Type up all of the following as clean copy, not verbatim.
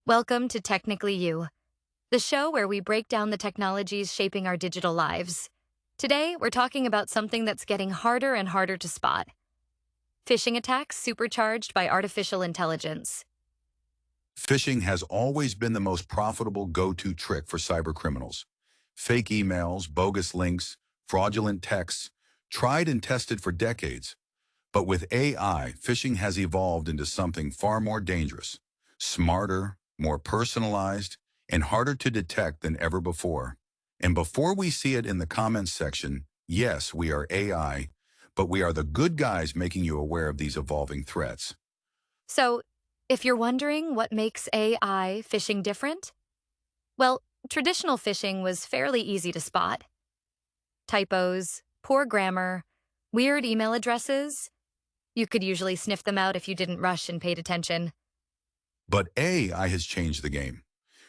Welcome to Technically You, the show where we break down the technologies shaping our digital lives. Today, we're talking about something that's getting harder and harder to spot: phishing attacks supercharged by artificial intelligence. Phishing has always been the most profitable go-to trick for cybercriminals. Fake emails, bogus links, fraudulent texts, tried and tested for decades. But with AI, phishing has evolved into something far more dangerous, smarter, more personalized, and harder to detect than ever before. And before we see it in the comments section, yes, we are AI, but we are the good guys making you aware of these evolving threats. So, if you're wondering what makes AI phishing different, well, traditional phishing was fairly easy to spot. Typos, poor grammar, weird email addresses. You could usually sniff them out if you didn't rush and paid attention. But AI has changed the game.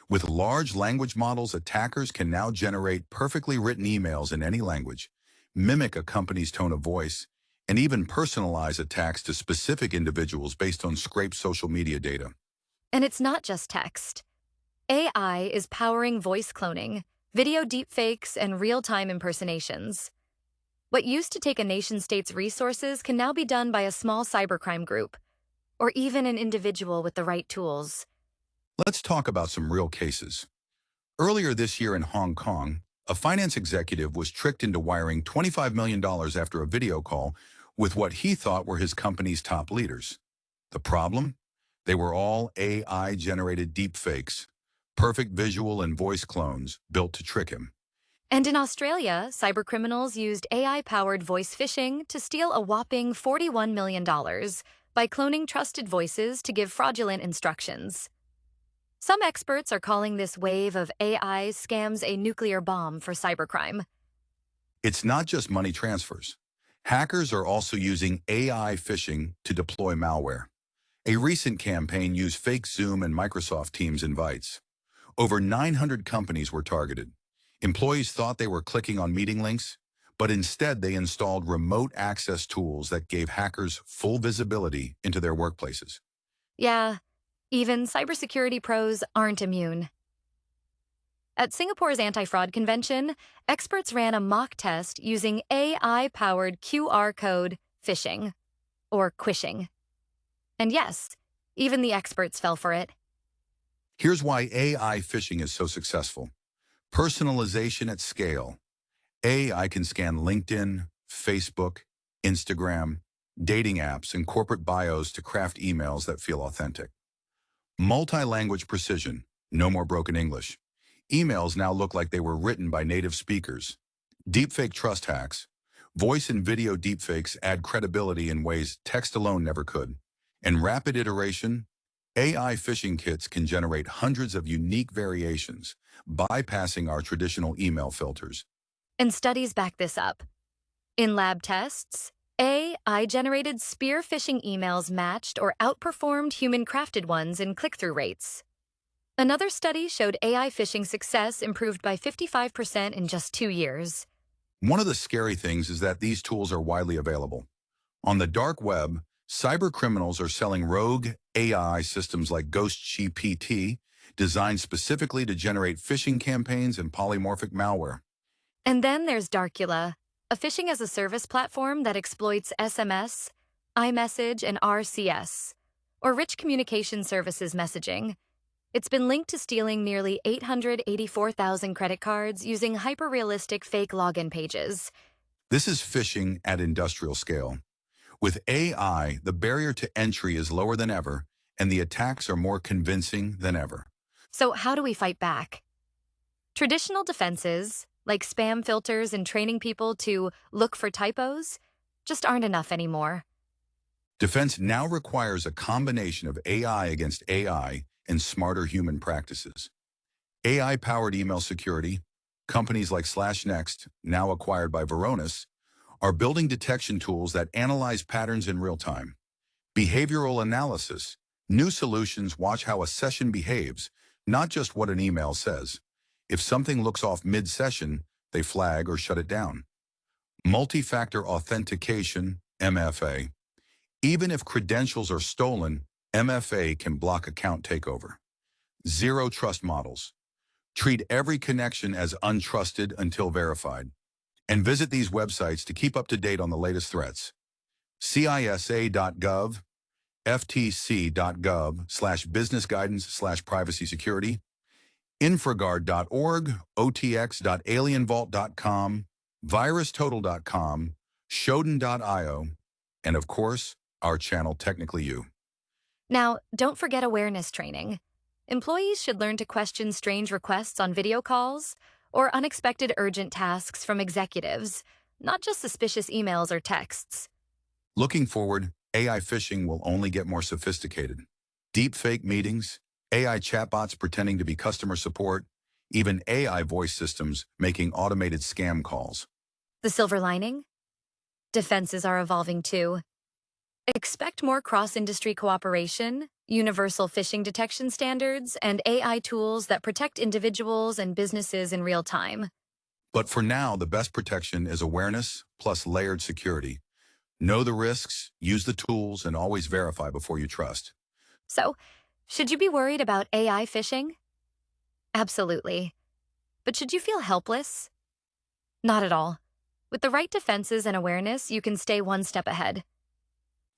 With large language models, attackers can now generate perfectly written emails in any language, mimic a company's tone of voice, and even personalize attacks to specific individuals based on scraped social media data. And it's not just text. AI is powering voice cloning, video deepfakes, and real-time impersonations. What used to take a nation-state's resources can now be done by a small cybercrime group, or even an individual with the right tools. Let's talk about some real cases. Earlier this year in Hong Kong, a finance executive was tricked into wiring $25 million after a video call with what he thought were his company's top leaders. The problem? They were all AI-generated deepfakes, perfect visual and voice clones built to trick him. And in Australia, cybercriminals used AI-powered voice phishing to steal a whopping $41 million by cloning trusted voices to give fraudulent instructions. Some experts are calling this wave of AI scams a nuclear bomb for cybercrime. It's not just money transfers. Hackers are also using AI phishing to deploy malware. A recent campaign used fake Zoom and Microsoft Teams invites. Over 900 companies were targeted. Employees thought they were clicking on meeting links, but instead they installed remote access tools that gave hackers full visibility into their workplaces. Yeah, even cybersecurity pros aren't immune. At Singapore's anti-fraud convention, experts ran a mock test using AI-powered QR code phishing, or quishing. And yes, even the experts fell for it. Here's why AI phishing is so successful. Personalization at scale. AI can scan LinkedIn, Facebook, Instagram, dating apps, and corporate bios to craft emails that feel authentic. Multi-language precision. No more broken English. Emails now look like they were written by native speakers. Deepfake trust hacks. Voice and video deepfakes add credibility in ways text alone never could. And rapid iteration. AI phishing kits can generate hundreds of unique variations, bypassing our traditional email filters. And studies back this up. In lab tests, AI-generated spear phishing emails matched or outperformed human-crafted ones in click-through rates. Another study showed AI phishing success improved by 55% in just 2 years. One of the scary things is that these tools are widely available. On the dark web, cybercriminals are selling rogue AI systems like GhostGPT, designed specifically to generate phishing campaigns and polymorphic malware. And then there's Darcula, a phishing-as-a-service platform that exploits SMS, iMessage, and RCS, or rich communication services messaging. It's been linked to stealing nearly 884,000 credit cards using hyper-realistic fake login pages. This is phishing at industrial scale. With AI, the barrier to entry is lower than ever, and the attacks are more convincing than ever. So how do we fight back? Traditional defenses, like spam filters and training people to look for typos, just aren't enough anymore. Defense now requires a combination of AI against AI and smarter human practices. AI-powered email security, companies like /Next, now acquired by Varonis, are building detection tools that analyze patterns in real time. Behavioral analysis, new solutions watch how a session behaves, not just what an email says. If something looks off mid-session, they flag or shut it down. Multi-factor authentication, MFA. Even if credentials are stolen, MFA can block account takeover. Zero trust models. Treat every connection as untrusted until verified. And visit these websites to keep up to date on the latest threats. CISA.gov, ftc.gov/business guidance/privacy security, infraguard.org, otx.alienvault.com, virustotal.com, shodan.io, and of course, our channel Technically You. Now, don't forget awareness training. Employees should learn to question strange requests on video calls or unexpected urgent tasks from executives, not just suspicious emails or texts. Looking forward, AI phishing will only get more sophisticated. Deepfake meetings, AI chatbots pretending to be customer support, even AI voice systems making automated scam calls. The silver lining? Defenses are evolving too. Expect more cross-industry cooperation, universal phishing detection standards, and AI tools that protect individuals and businesses in real time. But for now, the best protection is awareness plus layered security. Know the risks, use the tools, and always verify before you trust. So, should you be worried about AI phishing? Absolutely. But should you feel helpless? Not at all. With the right defenses and awareness, you can stay one step ahead.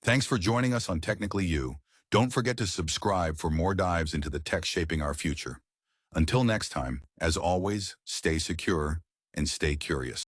Thanks for joining us on Technically You. Don't forget to subscribe for more dives into the tech shaping our future. Until next time, as always, stay secure and stay curious.